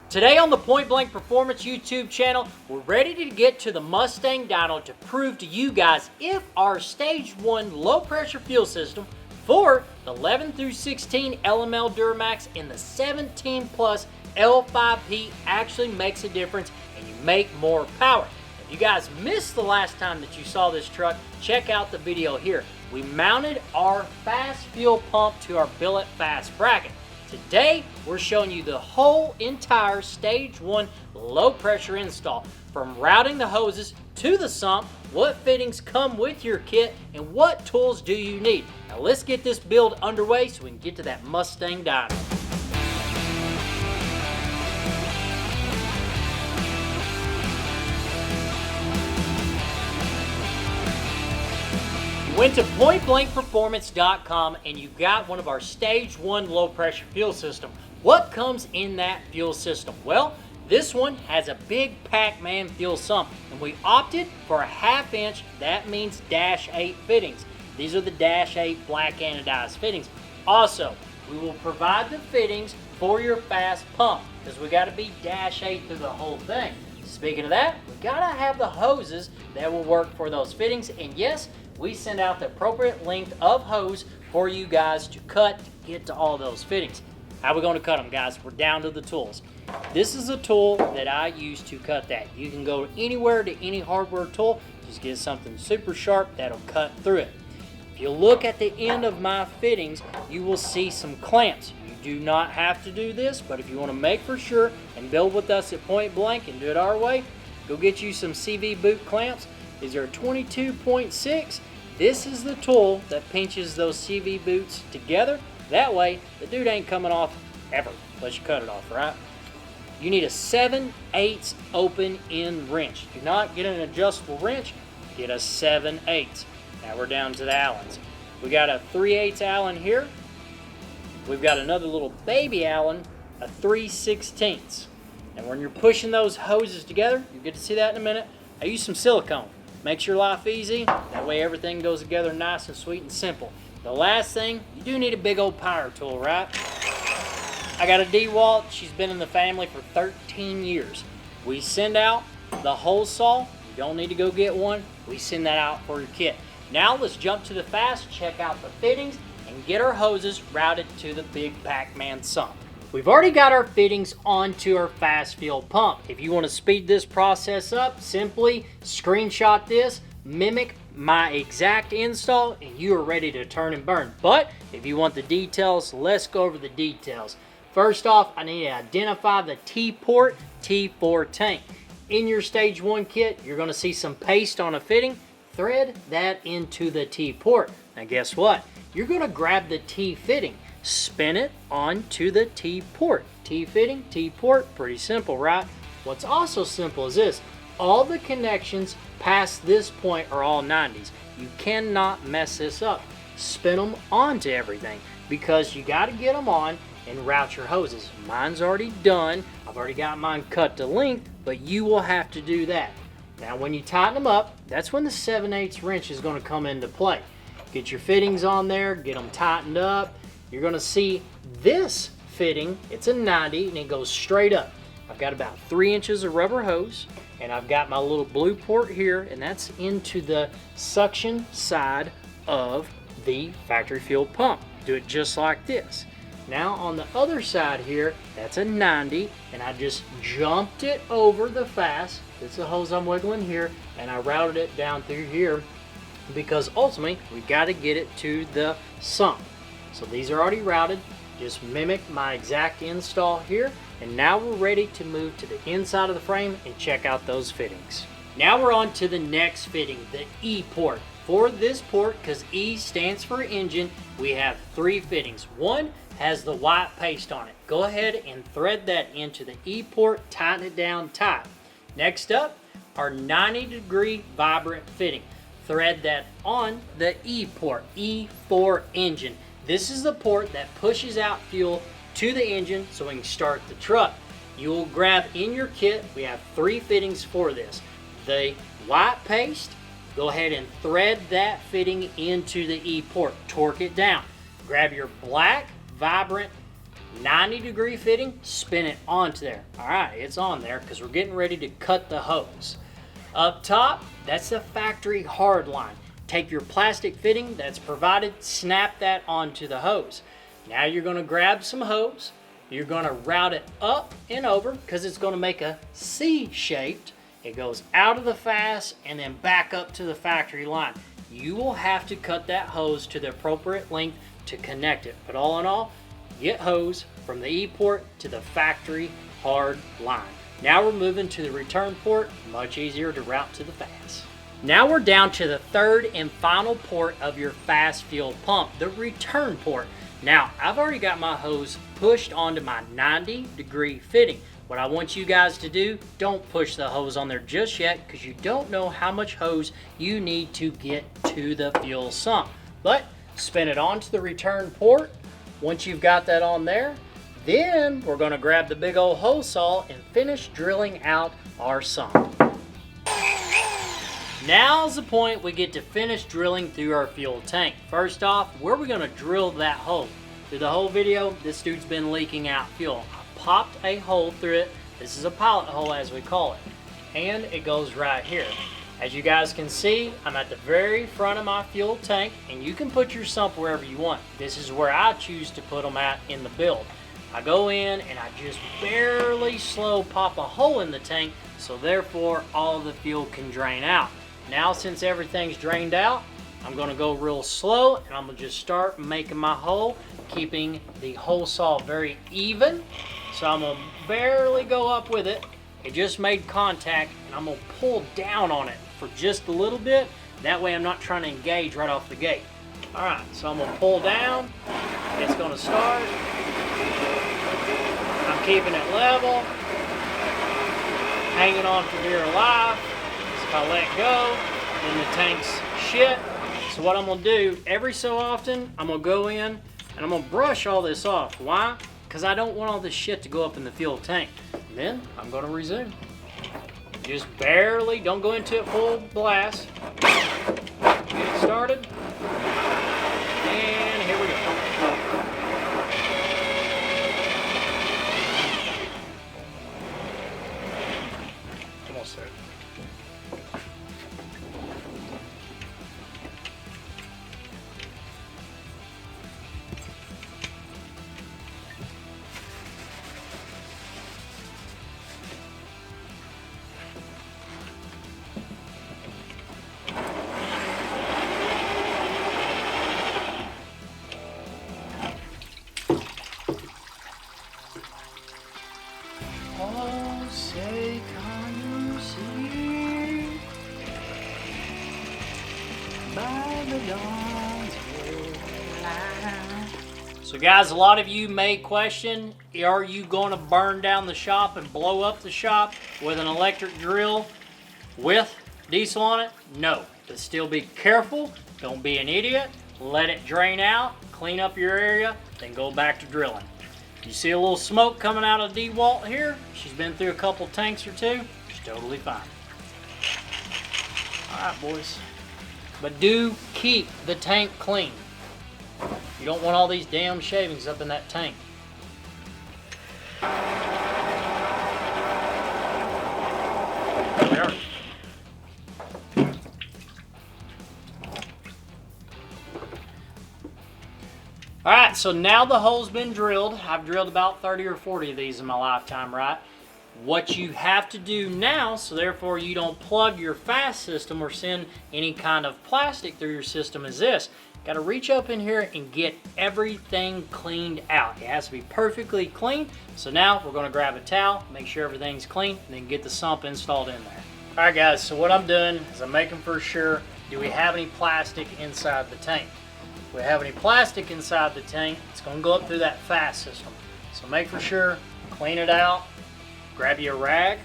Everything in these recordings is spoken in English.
Today on the Point Blank Performance YouTube channel, we're ready to get to the Mustang Dyno to prove to you guys if our Stage 1 low pressure fuel system for the 11 through 16 LML Duramax and the 17 plus L5P actually makes a difference and you make more power. If you guys missed the last time that you saw this truck, check out the video here. We mounted our Fass fuel pump to our billet fast bracket. Today, we're showing you the whole entire Stage 1 low pressure install, from routing the hoses to the sump, what fittings come with your kit, and what tools do you need. Now let's get this build underway so we can get to that Mustang Dyno. Went to pointblankperformance.com and you got one of our Stage 1 low pressure fuel system. What comes in that fuel system? Well, this one has a big PacMan fuel sump, and we opted for a 1/2 inch, that means -8 fittings. These are the -8 black anodized fittings. Also, we will provide the fittings for your Fass Pump, because we got to be -8 through the whole thing. Speaking of that, we got to have the hoses that will work for those fittings, and yes, we send out the appropriate length of hose for you guys to cut to get to all those fittings. How are we going to cut them, guys? We're down to the tools. This is a tool that I use to cut that. You can go anywhere to any hardware tool, just get something super sharp that'll cut through it. If you look at the end of my fittings, you will see some clamps. You do not have to do this, but if you want to make for sure and build with us at Point Blank and do it our way, go get you some CV boot clamps. These are 22.6. This is the tool that pinches those CV boots together. That way, the dude ain't coming off ever, unless you cut it off, right? You need a 7/8 open end wrench. Do not get an adjustable wrench, get a 7/8. Now we're down to the Allens. We got a 3/8 Allen here. We've got another little baby Allen, a 3/16. And when you're pushing those hoses together, you get to see that in a minute, I use some silicone. Makes your life easy. That way everything goes together nice and sweet and simple. The last thing, you do need a big old power tool, right? I got a DeWalt. She's been in the family for 13 years. We send out the hole saw. You don't need to go get one. We send that out for your kit. Now let's jump to the Fass, check out the fittings, and get our hoses routed to the big PacMan Sump. We've already got our fittings onto our Fass fuel pump. If you want to speed this process up, simply screenshot this, mimic my exact install, and you are ready to turn and burn. But if you want the details, let's go over the details. First off, I need to identify the T-port T4 tank. In your Stage 1 kit, you're going to see some paste on a fitting. Thread that into the T-port. Now guess what? You're going to grab the T-fitting. Spin it onto the T-port. T-fitting, T-port, pretty simple, right? What's also simple is this. All the connections past this point are all 90s. You cannot mess this up. Spin them onto everything because you got to get them on and route your hoses. Mine's already done. I've already got mine cut to length, but you will have to do that. Now when you tighten them up, that's when the 7/8 wrench is going to come into play. Get your fittings on there, get them tightened up. You're going to see this fitting, it's a 90 and it goes straight up. I've got about 3 inches of rubber hose, and I've got my little blue port here, and that's into the suction side of the factory fuel pump. Do it just like this. Now on the other side here, that's a 90, and I just jumped it over the Fass. It's the hose I'm wiggling here, and I routed it down through here because ultimately we got to get it to the sump. So these are already routed. Just mimic my exact install here. And now we're ready to move to the inside of the frame and check out those fittings. Now we're on to the next fitting, the E port. For this port, because E stands for engine, we have 3 fittings. One has the white paste on it. Go ahead and thread that into the E port, tighten it down tight. Next up, our 90-degree vibrant fitting. Thread that on the E port, E4 engine. This is the port that pushes out fuel to the engine so we can start the truck. You will grab in your kit, we have 3 fittings for this. The white paste, go ahead and thread that fitting into the E port. Torque it down. Grab your black, vibrant 90-degree fitting, spin it onto there. All right, it's on there because we're getting ready to cut the hose. Up top, that's the factory hard line. Take your plastic fitting that's provided, snap that onto the hose. Now you're going to grab some hose. You're going to route it up and over because it's going to make a C-shaped. It goes out of the Fass and then back up to the factory line. You will have to cut that hose to the appropriate length to connect it. But all in all, get hose from the E-port to the factory hard line. Now we're moving to the return port, much easier to route to the Fass. Now we're down to the third and final port of your Fass fuel pump, the return port. Now, I've already got my hose pushed onto my 90-degree fitting. What I want you guys to do, don't push the hose on there just yet because you don't know how much hose you need to get to the fuel sump. But spin it onto the return port. Once you've got that on there, then we're going to grab the big old hose saw and finish drilling out our sump. Now's the point we get to finish drilling through our fuel tank. First off, where are we going to drill that hole? Through the whole video, this dude's been leaking out fuel. I popped a hole through it. This is a pilot hole as we call it. And it goes right here. As you guys can see, I'm at the very front of my fuel tank, and you can put your sump wherever you want. This is where I choose to put them at in the build. I go in and I just barely slow pop a hole in the tank, so therefore all the fuel can drain out. Now since everything's drained out, I'm going to go real slow and I'm going to just start making my hole, keeping the hole saw very even. So I'm going to barely go up with it. It just made contact and I'm going to pull down on it for just a little bit. That way I'm not trying to engage right off the gate. Alright, so I'm going to pull down. It's going to start. I'm keeping it level. Hanging on for dear life. If I let go, then the tank's shit. So what I'm gonna do, every so often, I'm gonna go in and I'm gonna brush all this off. Why? Because I don't want all this shit to go up in the fuel tank. And then I'm gonna resume. Just barely, don't go into it full blast. Get it started. And here we go. Almost there. So guys, a lot of you may question, are you going to burn down the shop and blow up the shop with an electric drill with diesel on it? No, but still be careful. Don't be an idiot. Let it drain out, clean up your area, then go back to drilling. You see a little smoke coming out of DeWalt here? She's been through a couple tanks or two. She's totally fine. All right, boys. But do keep the tank clean. You don't want all these damn shavings up in that tank. There we are. Alright, so now the hole's been drilled. I've drilled about 30 or 40 of these in my lifetime, right? What you have to do now, so therefore you don't plug your Fass system or send any kind of plastic through your system, is this. Got to reach up in here and get everything cleaned out. It has to be perfectly clean. So now we're going to grab a towel, make sure everything's clean, and then get the sump installed in there. Alright guys, so what I'm doing is I'm making for sure, do we have any plastic inside the tank? If we have any plastic inside the tank, it's going to go up through that Fass system. So make for sure, clean it out, grab you a rag,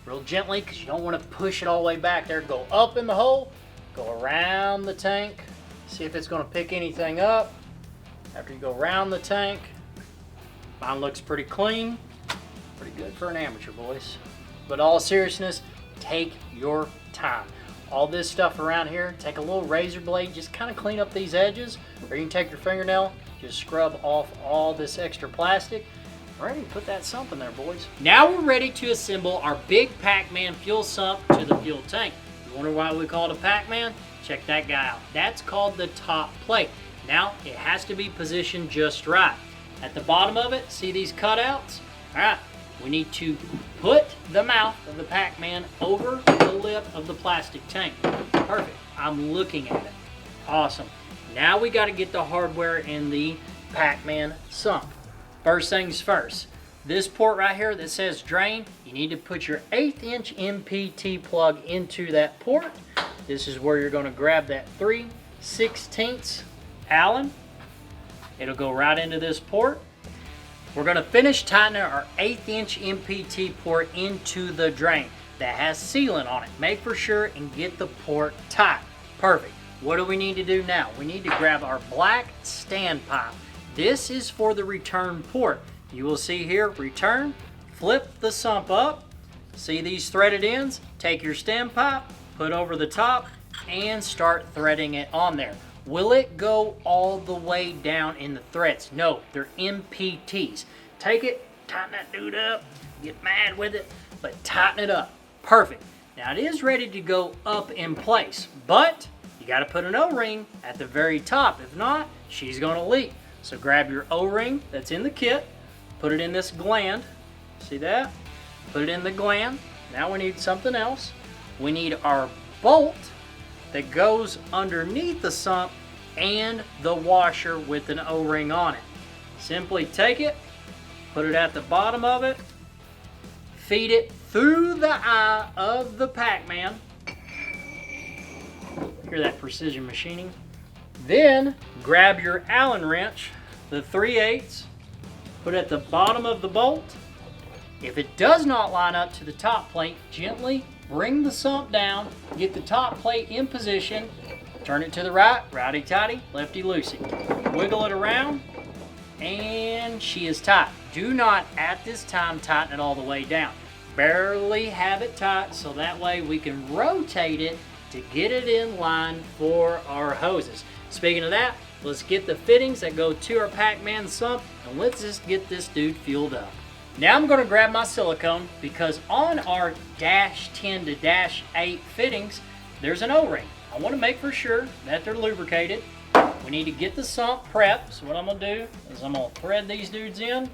real gently, because you don't want to push it all the way back there. Go up in the hole, go around the tank, see if it's going to pick anything up. After you go around the tank, mine looks pretty clean. Pretty good for an amateur, boys. But all seriousness, take your time. all this stuff around here, take a little razor blade, just kind of clean up these edges, or you can take your fingernail, just scrub off all this extra plastic. Ready to put that sump in there, boys. Now we're ready to assemble our big PacMan fuel sump to the fuel tank. You wonder why we call it a PacMan? Check that guy out. That's called the top plate. Now it has to be positioned just right. At the bottom of it, see these cutouts? All right, we need to put the mouth of the PacMan over the lip of the plastic tank. Perfect. I'm looking at it. Awesome. Now we got to get the hardware in the PacMan Sump. First things first, this port right here that says drain, you need to put your 1/8 inch MPT plug into that port. This is where you're going to grab that 3/16 Allen. It'll go right into this port. We're going to finish tightening our 1/8 inch MPT port into the drain that has sealant on it. Make for sure and get the port tight. Perfect. What do we need to do now? We need to grab our black standpipe. This is for the return port. You will see here, return, flip the sump up. See these threaded ends? Take your stem pipe, put over the top, and start threading it on there. Will it go all the way down in the threads? No, they're MPTs. Take it, tighten that dude up, get mad with it, but tighten it up. Perfect. Now it is ready to go up in place, but you got to put an O-ring at the very top. If not, she's going to leak. So grab your O-ring that's in the kit, put it in this gland. See that? Put it in the gland. Now we need something else. We need our bolt that goes underneath the sump and the washer with an O-ring on it. Simply take it, put it at the bottom of it, feed it through the eye of the PacMan. Hear that precision machining? Then grab your Allen wrench, the 3/8, put it at the bottom of the bolt. If it does not line up to the top plate, gently bring the sump down, get the top plate in position, turn it to the right, righty-tighty, lefty-loosey. Wiggle it around, and she is tight. Do not, at this time, tighten it all the way down. Barely have it tight, so that way we can rotate it to get it in line for our hoses. Speaking of that, let's get the fittings that go to our PacMan Sump, and let's just get this dude fueled up. Now I'm going to grab my silicone, because on our -10 to -8 fittings, there's an O-ring. I want to make for sure that they're lubricated. We need to get the sump prepped, so what I'm going to do is I'm going to thread these dudes in.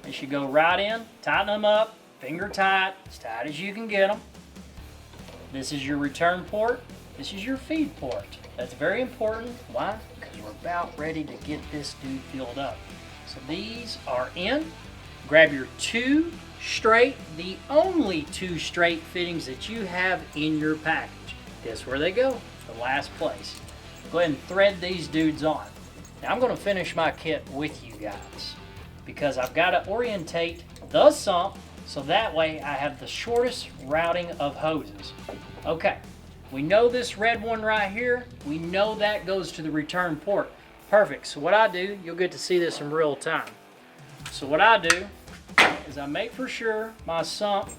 They should go right in, tighten them up, finger tight, as tight as you can get them. This is your return port. This is your feed port. That's very important. Why? Because we're about ready to get this dude filled up. So these are in. Grab your 2 straight, the only 2 straight fittings that you have in your package. Guess where they go? The last place. Go ahead and thread these dudes on. Now I'm going to finish my kit with you guys, because I've got to orientate the sump so that way I have the shortest routing of hoses. Okay. We know this red one right here, we know that goes to the return port. Perfect. So what I do, you'll get to see this in real time. So what I do is I make for sure my sump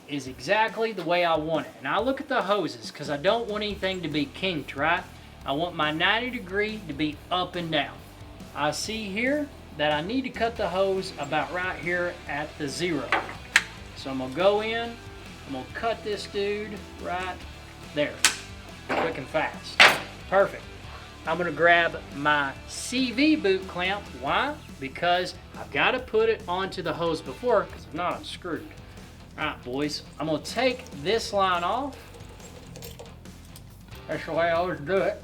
is exactly the way I want it. And I look at the hoses because I don't want anything to be kinked, right? I want my 90° to be up and down. I see here that I need to cut the hose about right here at the 0. So I'm going to go in, I'm going to cut this dude right there, quick and fast. Perfect. I'm going to grab my CV boot clamp. Why? Because I've got to put it onto the hose before, because if not, I'm screwed. All right, boys, I'm going to take this line off. That's the way I always do it.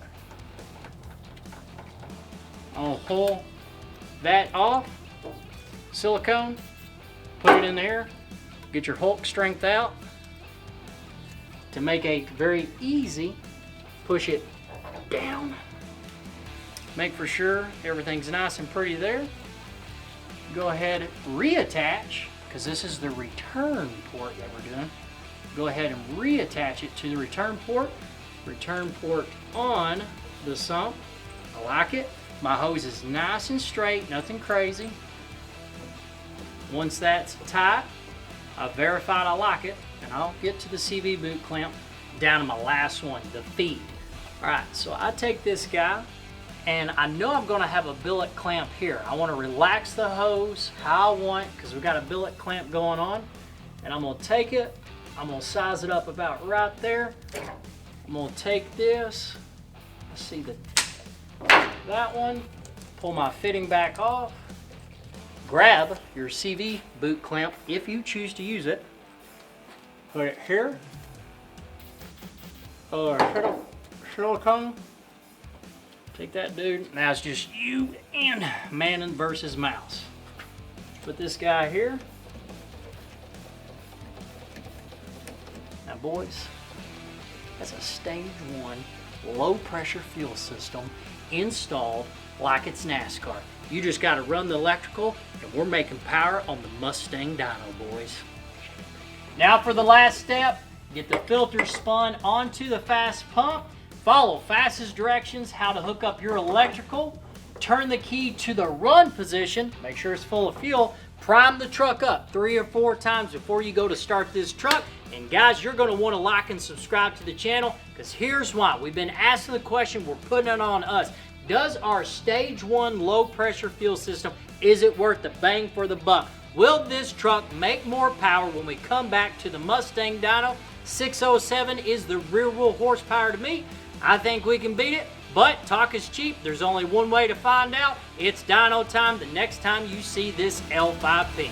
I'm going to pull that off, silicone, put it in there, get your Hulk strength out to make a very easy push it down. Make for sure everything's nice and pretty there. Go ahead and reattach, because this is the return port that we're doing. Go ahead and reattach it to the return port. Return port on the sump. I like it. My hose is nice and straight, nothing crazy. Once that's tight, I've verified I like it, and I'll get to the CV boot clamp down to my last one, the feed. All right, so I take this guy, and I know I'm gonna have a billet clamp here. I wanna relax the hose how I want, because we've got a billet clamp going on. And I'm gonna take it, I'm gonna size it up about right there. I'm gonna take this, let's see that one, pull my fitting back off, grab your CV boot clamp if you choose to use it, put it here, silicone, take that dude, now it's just you and Manning versus Mouse. Put this guy here. Now boys, that's a stage 1 low pressure fuel system installed like it's NASCAR. You just got to run the electrical, and we're making power on the Mustang Dyno, boys. Now for the last step, get the filter spun onto the Fass pump, follow Fass's directions how to hook up your electrical, turn the key to the run position, make sure it's full of fuel, prime the truck up 3 or 4 times before you go to start this truck. And guys, you're gonna wanna like and subscribe to the channel, because here's why. We've been asking the question, we're putting it on us. Does our stage 1 low pressure fuel system, is it worth the bang for the buck? Will this truck make more power when we come back to the Mustang Dyno? 607 is the rear wheel horsepower to me. I think we can beat it, but talk is cheap. There's only one way to find out. It's dyno time the next time you see this L5P.